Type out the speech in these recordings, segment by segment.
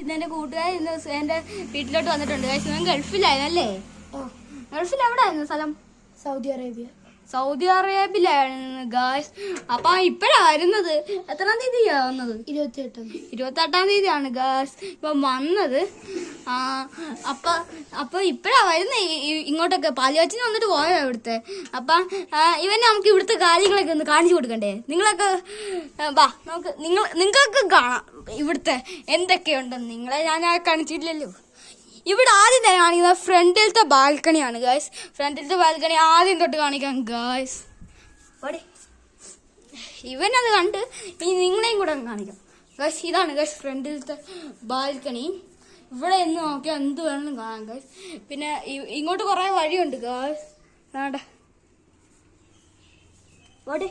ഇന്ന് എന്റെ കൂട്ടുകാരൻ ഇന്ന് എന്റെ വീട്ടിലോട്ട് വന്നിട്ടുണ്ട്. ഞാൻ ഗൾഫിലായിരുന്നല്ലേ? ഗൾഫിൽ എവിടെ ആയിരുന്നു സ്ഥലം? സൗദി അറേബ്യയിലായിരുന്നു ഗായ്സ്. അപ്പൊ ഇപ്പഴാ വരുന്നത്. എത്രാം തീയതിയാ വന്നത്? 28-ാം തീയതിയാണ് ഗായ്സ് ഇപ്പൊ വന്നത്. അപ്പൊ ഇപ്പഴാ വരുന്നത് ഇങ്ങോട്ടൊക്കെ. പാലുകാച്ചിന് വന്നിട്ട് പോയോ ഇവിടുത്തെ. അപ്പൊ ഇവനെ നമുക്ക് ഇവിടുത്തെ കാര്യങ്ങളൊക്കെ ഒന്ന് കാണിച്ചു കൊടുക്കണ്ടേ? നിങ്ങളൊക്കെ വാ, നമുക്ക് നിങ്ങൾക്ക് കാണാം ഇവിടുത്തെ എന്തൊക്കെയുണ്ടെന്ന്. നിങ്ങളെ ഞാൻ കാണിച്ചില്ലല്ലോ. ഇവിടെ ആദ്യം തന്നെ കാണിക്കുന്നത് ഫ്രണ്ടിലത്തെ ബാൽക്കണിയാണ് ഗായ്സ്. ഫ്രണ്ടിലത്തെ ബാൽക്കണി ആദ്യം തൊട്ട് കാണിക്കാം ഗായ്സ്. ഇവനത് കണ്ട് ഇനി നിങ്ങളെയും കൂടെ കാണിക്കാം ഗായ്സ്. ഇതാണ് ഗായ്സ് ഫ്രണ്ടിലത്തെ ബാൽക്കണി. ഇവിടെ എന്ന് നോക്കിയാൽ എന്ത് വേണമെങ്കിലും കാണാം ഗായ്സ്. പിന്നെ ഇങ്ങോട്ട് കുറെ വഴിയുണ്ട് ഗായ്സ്. വേണ്ട ഓടെ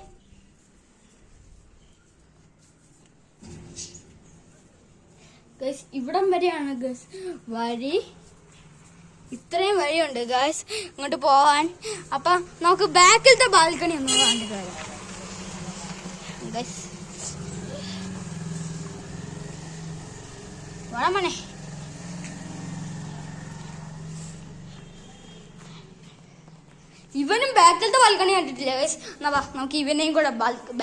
ഗൈസ്. ഇവിടം വരെയാണ് ഗൈസ് വഴി. ഇത്രയും വഴിയുണ്ട് ഗൈസ് ഇങ്ങോട്ട് പോവാൻ. അപ്പൊ നമുക്ക് ബാക്കിലത്തെ ബാൽക്കണി ഒന്ന് കണ്ടിട്ട് വരാം ഗൈസ്. വേണമണേ ഇവനും ബാക്കിലത്തെ ബാൽക്കണി കണ്ടിട്ടില്ല ഗൈസ്. എന്നാ വാ, നമുക്ക് ഇവനെയും കൂടെ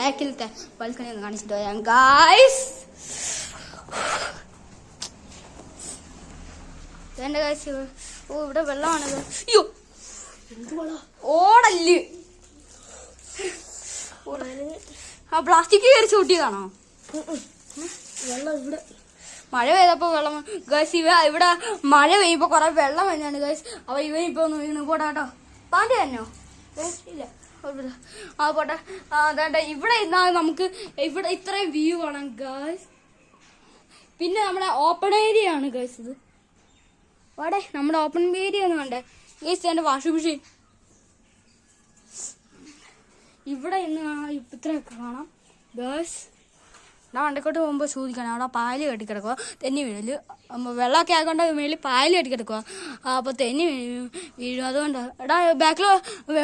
ബാക്കിലത്തെ ബാൽക്കണി ഒന്ന് കാണിച്ചിട്ട് വരാം ഗൈസ്. എന്റെ കാശ്. ഓ, ഇവിടെ വെള്ളമാണ്. അയ്യോ, ഓടല്. ആ പ്ലാസ്റ്റിക് കയറി ചൂട്ടിയതാണോ? വെള്ളം ഇവിടെ മഴ പെയ്തപ്പോ വെള്ളം ഗൈസ്. ഇവിടെ മഴ പെയ്യുമ്പോ കൊറേ വെള്ളം വന്നാണ് ഗൈസ്. അപ്പൊ ഇവൻ ഇപ്പൊ ഒന്ന് വീണ് പോട്ടാട്ടോ. പാണ്ടി തന്നോ? ഇല്ല, ആ പോട്ടെ. അതാണ്ട് ഇവിടെ ഇന്നാ നമുക്ക് ഇവിടെ ഇത്രയും വ്യൂ കാണാം ഗൈസ്. പിന്നെ നമ്മുടെ ഓപ്പൺ ഏരിയ ആണ് ഗൈസ് ഇത്. വാടേ, നമ്മുടെ ഓപ്പൺ ഏരിയ ഒന്ന് കണ്ടേ ഗൈസ്. എന്റെ വാഷിംഗ് മെഷീൻ ഇവിടെ ഇന്ന് ഇത്രയൊക്കെ കാണാം ഗൈസ്. ഞാൻ വണ്ടിക്കോട്ട് പോകുമ്പോൾ ചോദിക്കണം. അവിടെ പായൽ കെട്ടിക്കിടക്കുക, തെന്നി വീഴല്. വെള്ളമൊക്കെ ആയതുകൊണ്ട് മേളിൽ പായൽ കെട്ടിക്കിടക്കുക. അപ്പോൾ തെന്നി വീഴും. അതുകൊണ്ട് എടാ ബാക്കിലോ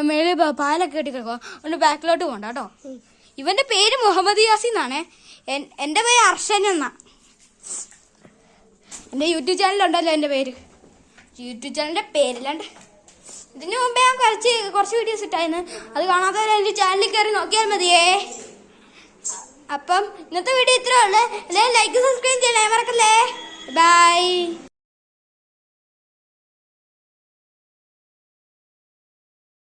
മേളിൽ പായലൊക്കെ കെട്ടിക്കിടക്കുക. അതുകൊണ്ട് ബാക്കിലോട്ട് പോകണ്ട കേട്ടോ. ഇവന്റെ പേര് മുഹമ്മദ് യാസിൻ എന്നാണേ. എൻ്റെ പേര് അർഷൻ എന്നാ. എൻ്റെ യൂട്യൂബ് ചാനലുണ്ടല്ലോ എൻ്റെ പേര്. യൂട്യൂബ് ചാനലിൻ്റെ പേരില്ലാണ്ട് ഇതിന് മുമ്പേ ഞാൻ കുറച്ച് വീഡിയോസ് ഇട്ടായിരുന്നു. അത് കാണാത്തവരെ എൻ്റെ ചാനലിൽ കയറി നോക്കിയാൽ മതിയേ. അപ്പം ഇന്നത്തെ വീഡിയോ ഇത്രേ ഉള്ളൂ. എല്ലാവരും ലൈക്ക് സബ്സ്ക്രൈബ് ചെയ്യണേ മറക്കല്ലേ. ബൈ.